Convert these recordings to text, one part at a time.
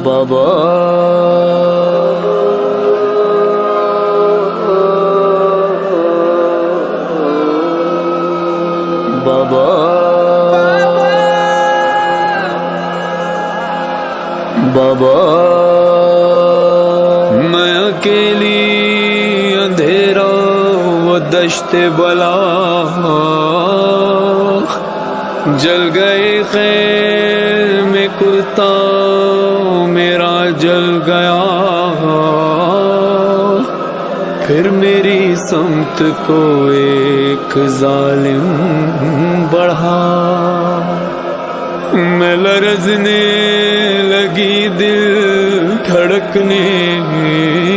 بابا بابا بابا میں اکیلی اندھیرا وہ دشت بلا جل گئے خیر میں کرتا میرا جل گیا پھر میری سمت کو ایک ظالم بڑھا میں لرزنے لگی دل دھڑکنے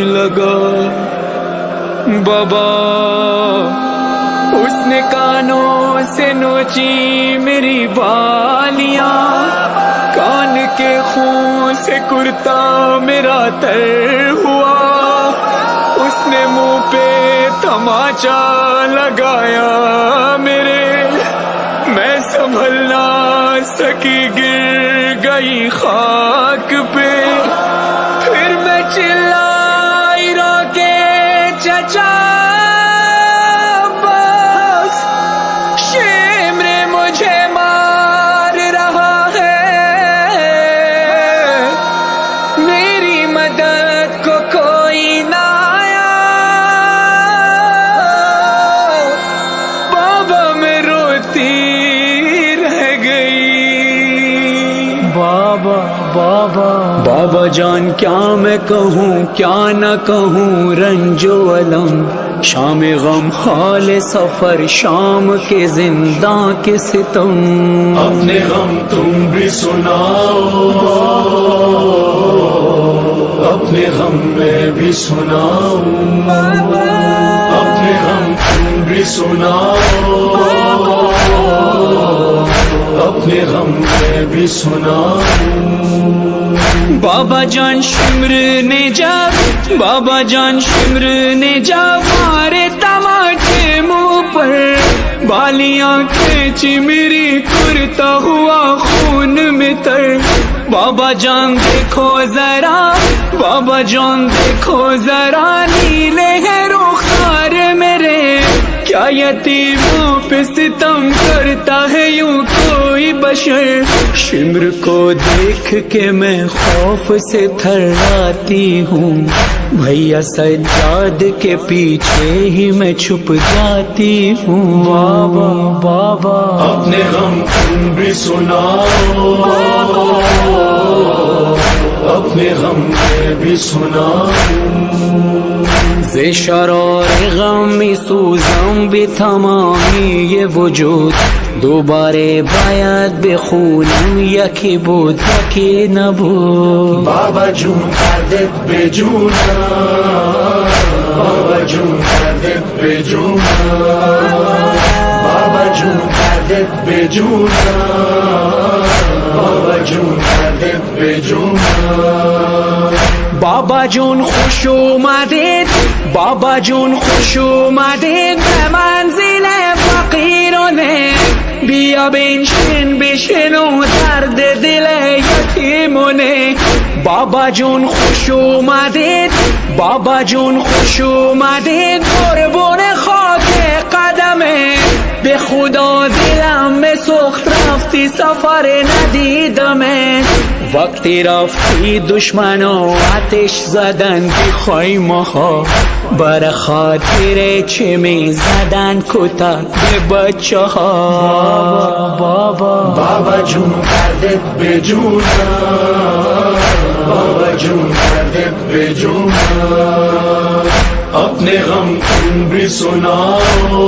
لگا بابا اس نے کانوں سے نوچی میری بالیاں کان کے خون سے کرتا میرا تر ہوا اس نے منہ پہ تماچا لگایا میرے میں سنبھل نہ سکی گر گئی خاک پہ پھر میں چلائی رو کے چچا بس شمر مجھے مار رہا ہے میری مدد کو کوئی نہ آیا بابا میں روتی بابا جان کیا میں کہوں کیا نہ کہوں رنج و الم شام غم حال سفر شام کے زنداں کے ستم اپنے غم تم بھی سناؤ اپنے غم میں بھی سناؤ اپنے غم تم بھی سناؤ اپنے غم میں بھی سناؤ بابا جان شمر نے جب بابا جان شمر نے جب مارے تماچے منہ پر بالیاں کھینچی میری کرتا ہوا خون میں تر بابا جان دیکھو ذرا بابا جان دیکھو ذرا نیلے ہے رخسار میرے کیا یتیموں پہ ستم کرتا ہے یوں کوئی بشر شمر کو دیکھ کے میں خوف سے تھراتی ہوں بھیا سجاد کے پیچھے ہی میں چھپ جاتی ہوں بابا بابا اپنے غم تم بھی سناؤ اپنے غم میں بھی سناؤ ز شرار غم سوزم بھی تمامی یہ وجود دوبارے باید بخونم یکی بود یکی نبود بابا جون کردت به جونم بابا جون کردت به جونم بابا جون کردت به جونم بابا جون کردت به جونم بابا جون خوش اومدید بابا جون خوش اومدید به منزل فقیرانه بیا بنشین بشنو درد دل یتیمونه بابا جون خوش اومدید بابا جون خوش اومدید قربون خاک قدمه به خدا دلم سخت رفتی سفر ندیدمه وقتی رفتی دشمنا آتش زدن بی خیمه‌ها بر خاطر چه می زدن کتک به بچه ها بابا جون کردت به جونم بابا جون کردت به جونم اپنے غم تم بھی سناؤ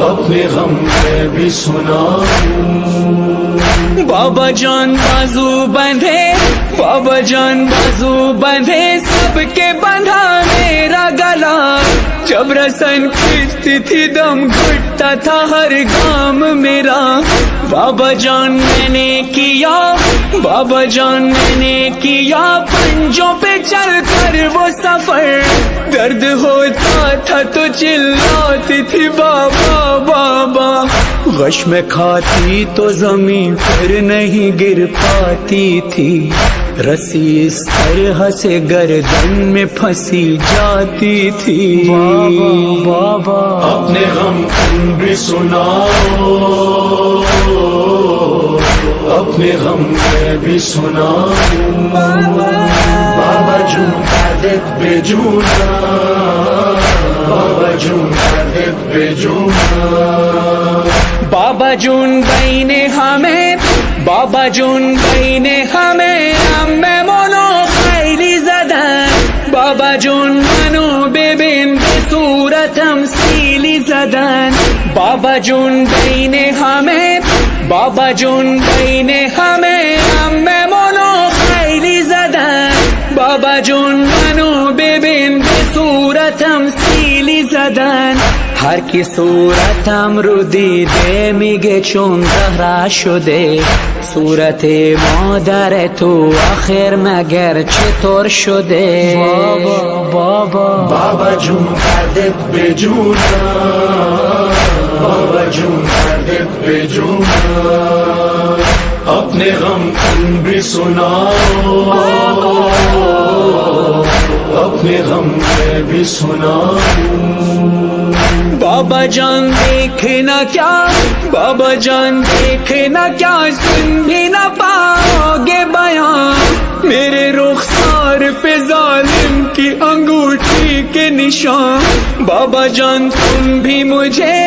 اپنے غم میں بھی سناؤ بابا جان بازو بندھے بابا جان بازو بندھے سب کے بندھا میرا گلا جب رسن کھینچتی تھی دم گھٹتا تھا ہر گام میرا. بابا جان میں نے کیا، بابا جان میں نے کیا پنجوں پہ چل کر وہ سفر. درد ہوتا تھا تو چلاتی تھی بابا بابا. غش میں کھاتی تو زمین پر نہیں گر پاتی تھی. رسی اس طرح سے گردن میں پھنسی جاتی تھی. بابا اپنے غم تم بھی سناؤ، اپنے غم میں بھی سناؤ. بابا جون عادت بے جونا، بابا جون عادت بے جونا. بابا جون بھائی نے ہمیں، بابا جون بھائی نے ہمیں میں مونو خیلی زدن. بابا جون منو ببین بے صورتم سیلی زدن. بابا جون بھائی نے ہمیں، بابا جون بھائی نے ہمیں میں مونو خیلی زدن. بابا جون منو ببین بے صورتم سیلی زدن. هر کی صورتم رو دیده میگه چون زهره شده. صورت مادر تو آخر مگر چطور شده؟ بابا جون عادت بے جونا، بابا جون عادت بے جونا. اپنے غم تم بھی سناؤ، اپنے غم میں بھی سناؤ. بابا جان دیکھنا کیا، بابا جان دیکھنا کیا سن بھی نہ پاؤ گے بیان. میرے رخسار پہ ظالم کی انگوٹھی کے نشان. بابا جان تم بھی مجھے،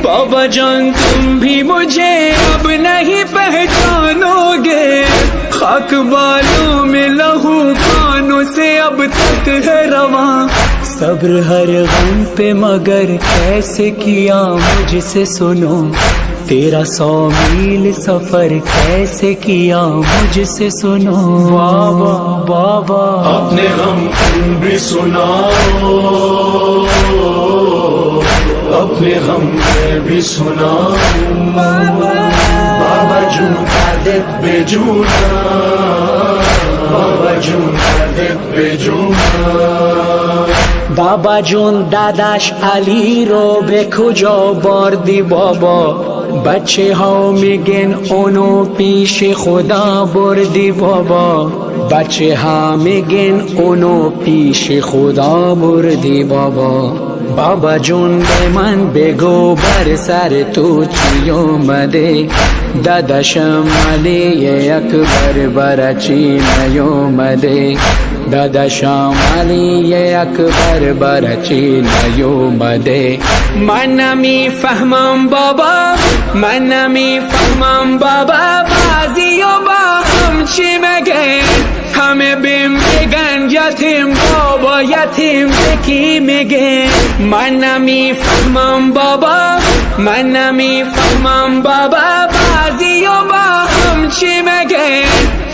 بابا جان تم بھی مجھے اب نہیں پہچانو گے. خاک بالوں میں لہو کانوں سے اب تک ہے رواں. صبر ہر غم پہ مگر کیسے کیا مجھ سے سنو. تیرا 100 میل سفر کیسے کیا مجھ سے سنو. بابا اپنے غم تم بھی سناؤ، اپنے غم میں بھی سناؤ. بابا جون عادت بے جونا، بابا جون عادت بے جونا. بابا جون داداش علی رو به کجا بردی بابا؟ بچه ها میگن اونو پیش خدا بردی بابا. بچه ها میگن اونو پیش خدا بردی بابا. بابا جون به من بگو بر سر تو چی اومده؟ داداشم علی اکبر برا چی نیومده؟ داداشم علی اکبر برا چی نیومده؟ من نمیفهمم بابا، من نمیفهمم بابا. بعضی و با هم چی مگه؟ همه بیم بگن یتیم بابا، یتیم کی میگه؟ من نمیفهمم بابا، من نمیفهمم بابا. بعضی و با هم چی مگه؟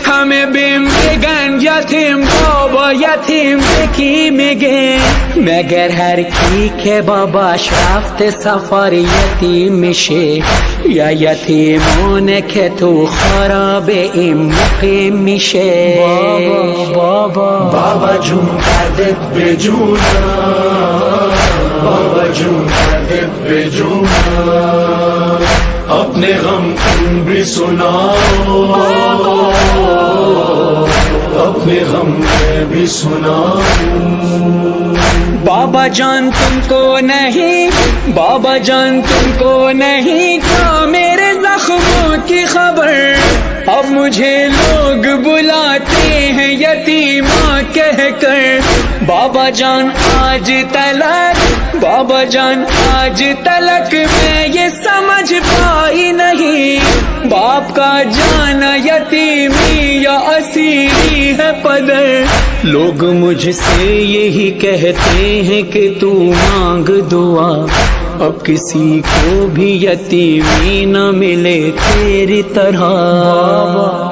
همه بیم بگن یتیم بابا، یتیم کی میگه؟ مگر هر کی که باباش رفته سفر یتیم میشه، یا یتیمونه که تو خراب این مقیم میشه. بابا جون عادت بے جونا، بابا جون عادت بے جونا. اپنے غم تم بھی سناؤ، اپنے غم میں بھی سناؤ. بابا جان تم کو نہیں، بابا جان تم کو نہیں کیا میرے زخموں کی خبر؟ اب مجھے لوگ بلاتے ہیں یتیماں کہہ کر. بابا جان آج تلک، بابا جان آج تلک میں یہ سمجھ پائی نہیں، باپ کا جانا یتیمی یا اسیری ہے پدر. لوگ مجھ سے یہی کہتے ہیں کہ تو مانگ دعا، اب کسی کو بھی یتیمی نہ ملے تیری طرح.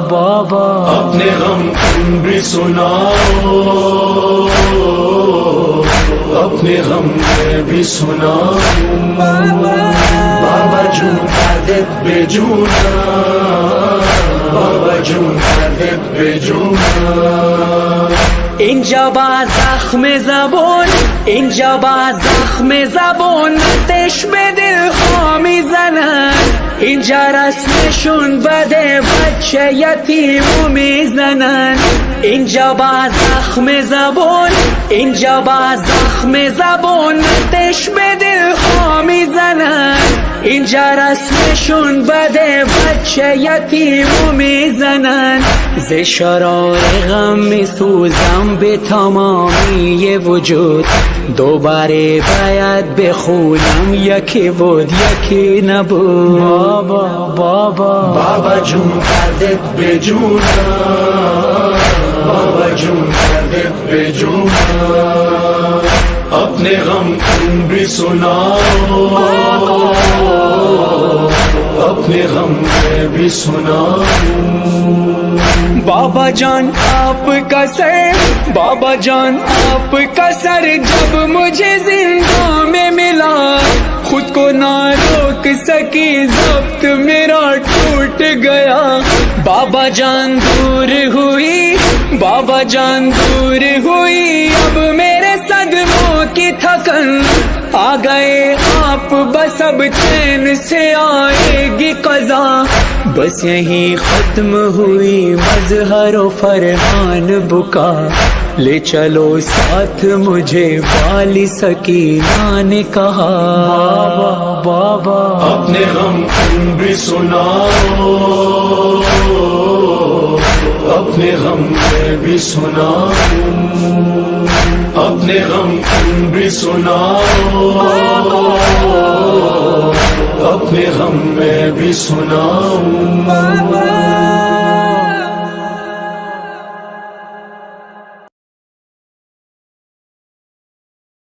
بابا اپنے غم تم بھی سناؤ، اپنے اپنے غم میں بھی سناؤں بابا جون درد بے جونا بابا جون درد بے جونا اینجا با زخم زبون اینجا با زخم زبون آتش به دل ها میزنن اینجا رسمشون بده بچه یتیمو میزنن اینجا با زخم زبون اینجا با زخم زبون آتش به دل ها میزنن اینجا رسمشون بده بچه یتیمو میزنن ز شرار غم میسوزم به تمامی وجود دوباره باید بخونم یکی بود یکی نبود بابا جون دردت به جونا بابا جون دردت به جونا اپنے غم تم بھی سناؤ اپنے غم میں بھی سناؤ بابا جان آپ کا سر بابا جان آپ کا سر جب مجھے زندہ میں ملا خود کو نہ روک سکی ضبط میرا ٹوٹ گیا بابا جان دور ہوئی بابا جان دور ہوئی اب میرے صدموں کی تھکن آ گئے آپ بس اب چین سے آئے گی قضا بس یہیں ختم ہوئی مظہر و فرحان بکا لے چلو ساتھ مجھے والی سکینہ نے کہا بابا اپنے غم تم بھی سناؤ اپنے غم میں بھی سناؤ اپنے غم تم بھی سناؤ اپنے غم میں بھی سناؤ